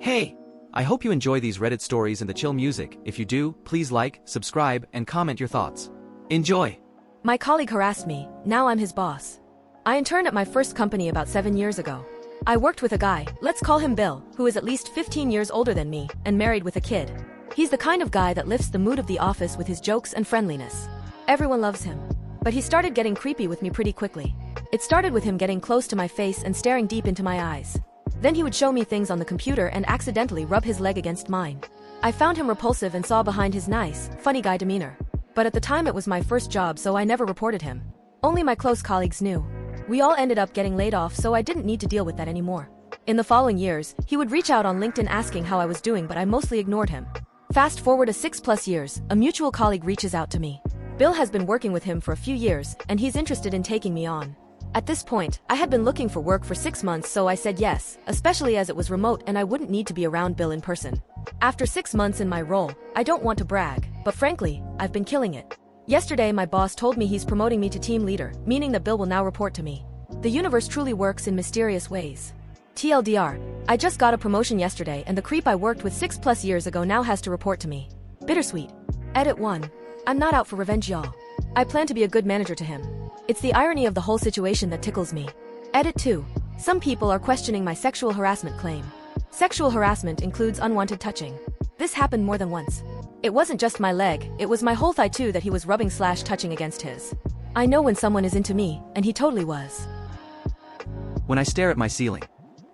Hey! I hope you enjoy these Reddit stories and the chill music. If you do, please like, subscribe, and comment your thoughts. Enjoy! My colleague harassed me, now I'm his boss. I interned at my first company about 7 years ago. I worked with a guy, let's call him Bill, who is at least 15 years older than me, and married with a kid. He's the kind of guy that lifts the mood of the office with his jokes and friendliness. Everyone loves him. But he started getting creepy with me pretty quickly. It started with him getting close to my face and staring deep into my eyes. Then he would show me things on the computer and accidentally rub his leg against mine. I found him repulsive and saw behind his nice, funny guy demeanor. But at the time it was my first job, so I never reported him. Only my close colleagues knew. We all ended up getting laid off, so I didn't need to deal with that anymore. In the following years, he would reach out on LinkedIn asking how I was doing, but I mostly ignored him. Fast forward to 6+ years, a mutual colleague reaches out to me. Bill has been working with him for a few years, and he's interested in taking me on. At this point, I had been looking for work for 6 months, so I said yes, especially as it was remote and I wouldn't need to be around Bill in person. After 6 months in my role, I don't want to brag, but frankly, I've been killing it. Yesterday my boss told me he's promoting me to team leader, meaning that Bill will now report to me. The universe truly works in mysterious ways. TLDR, I just got a promotion yesterday and the creep I worked with 6+ years ago now has to report to me. Bittersweet. Edit 1. I'm not out for revenge, y'all. I plan to be a good manager to him. It's the irony of the whole situation that tickles me. Edit 2. Some people are questioning my sexual harassment claim. Sexual harassment includes unwanted touching. This happened more than once. It wasn't just my leg, it was my whole thigh too that he was rubbing/touching against his. I know when someone is into me, and he totally was. When I stare at my ceiling,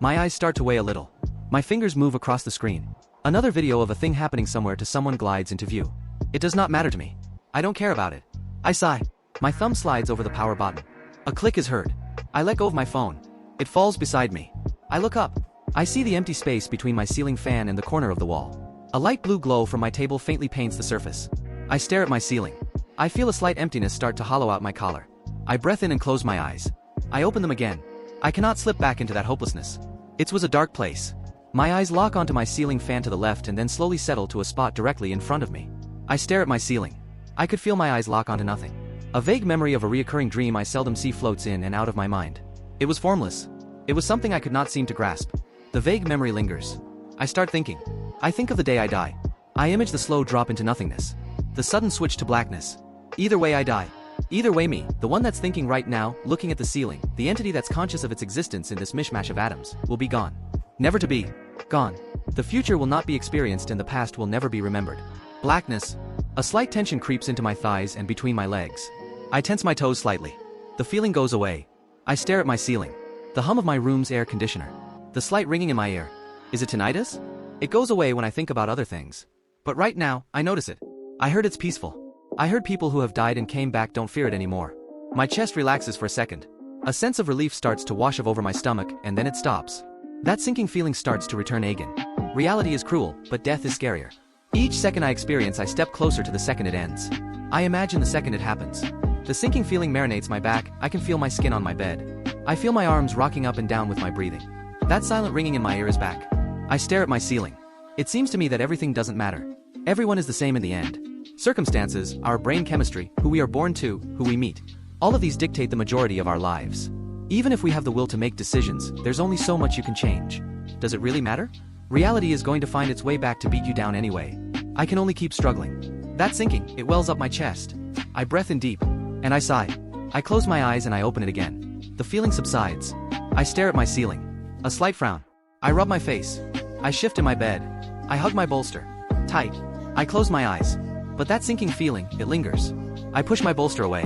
my eyes start to weigh a little. My fingers move across the screen. Another video of a thing happening somewhere to someone glides into view. It does not matter to me. I don't care about it. I sigh. My thumb slides over the power button. A click is heard. I let go of my phone. It falls beside me. I look up. I see the empty space between my ceiling fan and the corner of the wall. A light blue glow from my table faintly paints the surface. I stare at my ceiling. I feel a slight emptiness start to hollow out my collar. I breath in and close my eyes. I open them again. I cannot slip back into that hopelessness. It was a dark place. My eyes lock onto my ceiling fan to the left and then slowly settle to a spot directly in front of me. I stare at my ceiling. I could feel my eyes lock onto nothing. A vague memory of a reoccurring dream I seldom see floats in and out of my mind. It was formless. It was something I could not seem to grasp. The vague memory lingers. I start thinking. I think of the day I die. I image the slow drop into nothingness. The sudden switch to blackness. Either way I die. Either way me, the one that's thinking right now, looking at the ceiling, the entity that's conscious of its existence in this mishmash of atoms, will be gone. Never to be. Gone. The future will not be experienced and the past will never be remembered. Blackness. A slight tension creeps into my thighs and between my legs. I tense my toes slightly. The feeling goes away. I stare at my ceiling. The hum of my room's air conditioner. The slight ringing in my ear. Is it tinnitus? It goes away when I think about other things. But right now, I notice it. I heard it's peaceful. I heard people who have died and came back don't fear it anymore. My chest relaxes for a second. A sense of relief starts to wash over my stomach and then it stops. That sinking feeling starts to return again. Reality is cruel, but death is scarier. Each second I experience, I step closer to the second it ends. I imagine the second it happens. The sinking feeling marinates my back, I can feel my skin on my bed. I feel my arms rocking up and down with my breathing. That silent ringing in my ear is back. I stare at my ceiling. It seems to me that everything doesn't matter. Everyone is the same in the end. Circumstances, our brain chemistry, who we are born to, who we meet. All of these dictate the majority of our lives. Even if we have the will to make decisions, there's only so much you can change. Does it really matter? Reality is going to find its way back to beat you down anyway. I can only keep struggling. That sinking, it wells up my chest. I breath in deep. And I sigh. I close my eyes and I open it again. The feeling subsides. I stare at my ceiling. A slight frown. I rub my face. I shift in my bed. I hug my bolster. Tight. I close my eyes. But that sinking feeling, it lingers. I push my bolster away.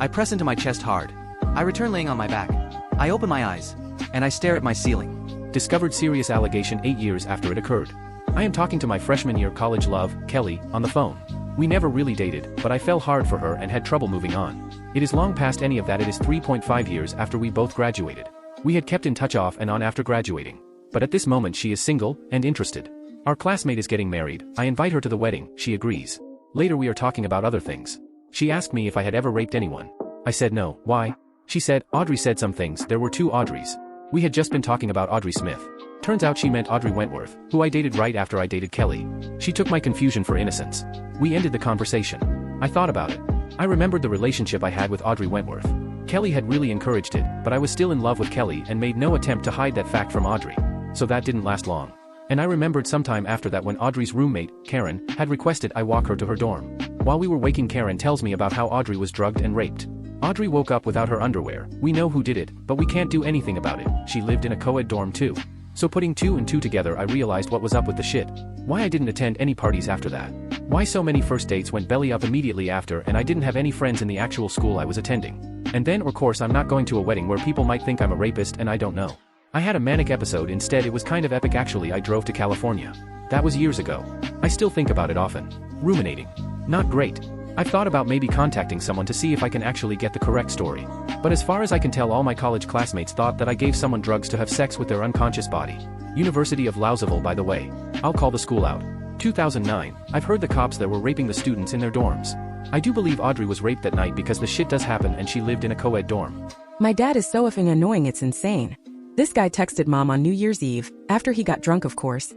I press into my chest hard. I return laying on my back. I open my eyes. And I stare at my ceiling. Discovered serious allegation 8 years after it occurred. I am talking to my freshman year college love, Kelly, on the phone. We never really dated, but I fell hard for her and had trouble moving on. It is long past any of that. It is 3.5 years after we both graduated. We had kept in touch off and on after graduating. But at this moment she is single and interested. Our classmate is getting married. I invite her to the wedding. She agrees. Later we are talking about other things. She asked me if I had ever raped anyone. I said no. Why? She said, Audrey said some things. There were 2 Audreys. We had just been talking about Audrey Smith. Turns out she meant Audrey Wentworth, who I dated right after I dated Kelly. She took my confusion for innocence. We ended the conversation. I thought about it. I remembered the relationship I had with Audrey Wentworth. Kelly had really encouraged it, but I was still in love with Kelly and made no attempt to hide that fact from Audrey. So that didn't last long. And I remembered sometime after that when Audrey's roommate, Karen, had requested I walk her to her dorm. While we were waking, Karen tells me about how Audrey was drugged and raped. Audrey woke up without her underwear. We know who did it, but we can't do anything about it. She lived in a co-ed dorm too. So putting 2 and 2 together, I realized what was up with the shit. Why I didn't attend any parties after that. Why so many first dates went belly up immediately after, and I didn't have any friends in the actual school I was attending. And then of course I'm not going to a wedding where people might think I'm a rapist and I don't know. I had a manic episode instead. It was kind of epic actually. I drove to California. That was years ago. I still think about it often. Ruminating. Not great. I've thought about maybe contacting someone to see if I can actually get the correct story. But as far as I can tell, all my college classmates thought that I gave someone drugs to have sex with their unconscious body. University of Lausaville, by the way. I'll call the school out. 2009. I've heard the cops there were raping the students in their dorms. I do believe Audrey was raped that night because the shit does happen and she lived in a co-ed dorm. My dad is so effing annoying, it's insane. This guy texted mom on New Year's Eve, after he got drunk of course.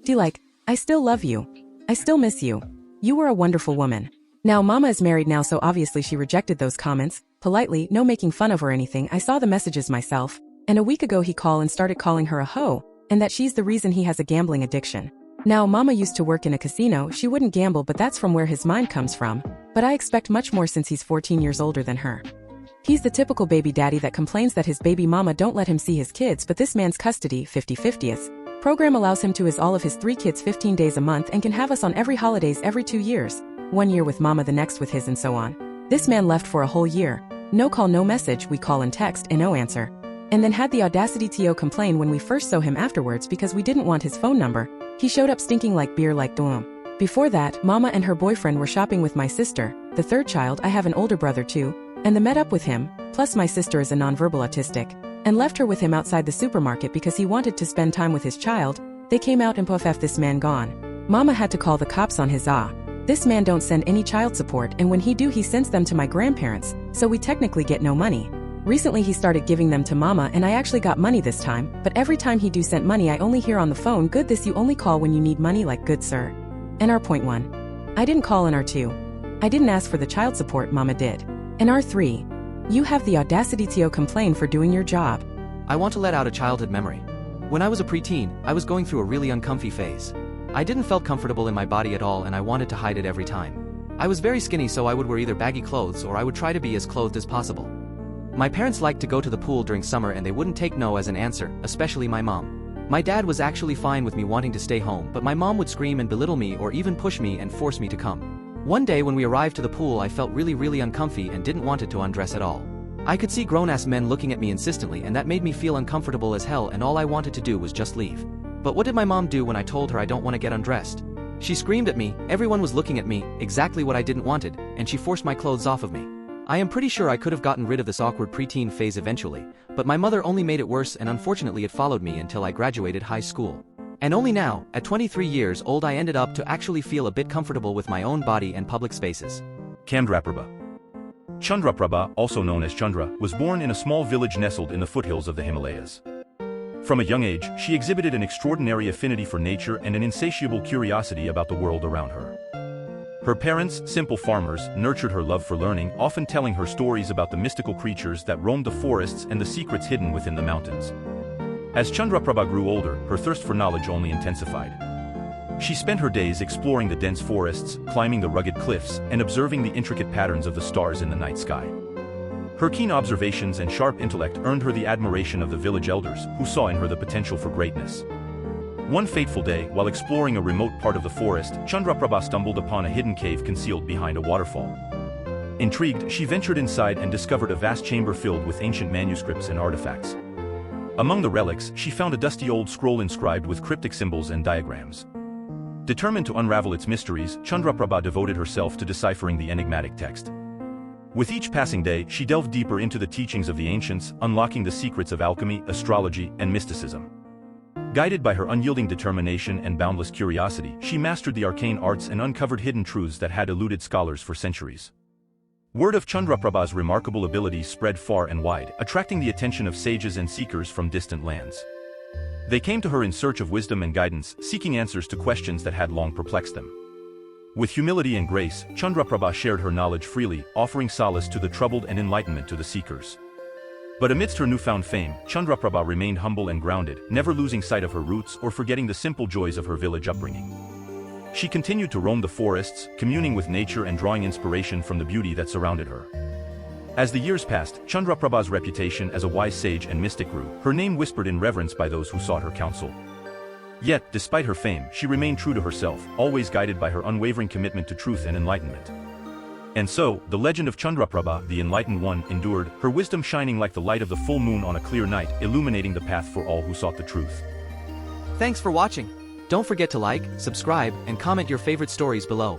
Like, I still love you. I still miss you. You were a wonderful woman. Now mama is married now, so obviously she rejected those comments, politely, no making fun of or anything. I saw the messages myself, and a week ago he called and started calling her a hoe, and that she's the reason he has a gambling addiction. Now mama used to work in a casino. She wouldn't gamble, but that's from where his mind comes from. But I expect much more since he's 14 years older than her. He's the typical baby daddy that complains that his baby mama don't let him see his kids, but this man's custody 50/50th program allows him to his all of his 3 kids 15 days a month and can have us on every holidays every 2 years. 1 year with mama, the next with his, and so on. This man left for a whole year. No call, no message. We call and text and no answer. And then had the audacity to complain when we first saw him afterwards because we didn't want his phone number. He showed up stinking like beer like doom. Before that, mama and her boyfriend were shopping with my sister, the third child. I have an older brother too, and they met up with him, plus my sister is a nonverbal autistic, and left her with him outside the supermarket because he wanted to spend time with his child. They came out and poof, this man gone. Mama had to call the cops on his This man don't send any child support, and when he do, he sends them to my grandparents, so we technically get no money. Recently he started giving them to mama, and I actually got money this time, but every time he do sent money I only hear on the phone, good this you only call when you need money, like good sir. NR.1. I didn't call. NR2. I didn't ask for the child support, mama did. NR3. You have the audacity to complain for doing your job. I want to let out a childhood memory. When I was a preteen, I was going through a really uncomfy phase. I didn't felt comfortable in my body at all and I wanted to hide it every time. I was very skinny, so I would wear either baggy clothes or I would try to be as clothed as possible. My parents liked to go to the pool during summer and they wouldn't take no as an answer, especially my mom. My dad was actually fine with me wanting to stay home, but my mom would scream and belittle me or even push me and force me to come. One day when we arrived to the pool, I felt really uncomfy and didn't want it to undress at all. I could see grown-ass men looking at me insistently and that made me feel uncomfortable as hell, and all I wanted to do was just leave. But what did my mom do when I told her I don't want to get undressed? She screamed at me, everyone was looking at me, exactly what I didn't wanted, and she forced my clothes off of me. I am pretty sure I could have gotten rid of this awkward preteen phase eventually, but my mother only made it worse, and unfortunately it followed me until I graduated high school. And only now, at 23 years old, I ended up to actually feel a bit comfortable with my own body and public spaces. Chandraprabha. Chandraprabha, also known as Chandra, was born in a small village nestled in the foothills of the Himalayas. From a young age, she exhibited an extraordinary affinity for nature and an insatiable curiosity about the world around her. Her parents, simple farmers, nurtured her love for learning, often telling her stories about the mystical creatures that roamed the forests and the secrets hidden within the mountains. As Chandraprabha grew older, her thirst for knowledge only intensified. She spent her days exploring the dense forests, climbing the rugged cliffs, and observing the intricate patterns of the stars in the night sky. Her keen observations and sharp intellect earned her the admiration of the village elders, who saw in her the potential for greatness. One fateful day, while exploring a remote part of the forest, Chandraprabha stumbled upon a hidden cave concealed behind a waterfall. Intrigued, she ventured inside and discovered a vast chamber filled with ancient manuscripts and artifacts. Among the relics, she found a dusty old scroll inscribed with cryptic symbols and diagrams. Determined to unravel its mysteries, Chandraprabha devoted herself to deciphering the enigmatic text. With each passing day, she delved deeper into the teachings of the ancients, unlocking the secrets of alchemy, astrology, and mysticism. Guided by her unyielding determination and boundless curiosity, she mastered the arcane arts and uncovered hidden truths that had eluded scholars for centuries. Word of Chandraprabha's remarkable ability spread far and wide, attracting the attention of sages and seekers from distant lands. They came to her in search of wisdom and guidance, seeking answers to questions that had long perplexed them. With humility and grace, Chandraprabha shared her knowledge freely, offering solace to the troubled and enlightenment to the seekers. But amidst her newfound fame, Chandraprabha remained humble and grounded, never losing sight of her roots or forgetting the simple joys of her village upbringing. She continued to roam the forests, communing with nature and drawing inspiration from the beauty that surrounded her. As the years passed, Chandraprabha's reputation as a wise sage and mystic grew, her name whispered in reverence by those who sought her counsel. Yet, despite her fame, she remained true to herself, always guided by her unwavering commitment to truth and enlightenment. And so, the legend of Chandraprabha, the Enlightened One, endured, her wisdom shining like the light of the full moon on a clear night, illuminating the path for all who sought the truth. Thanks for watching. Don't forget to like, subscribe, and comment your favorite stories below.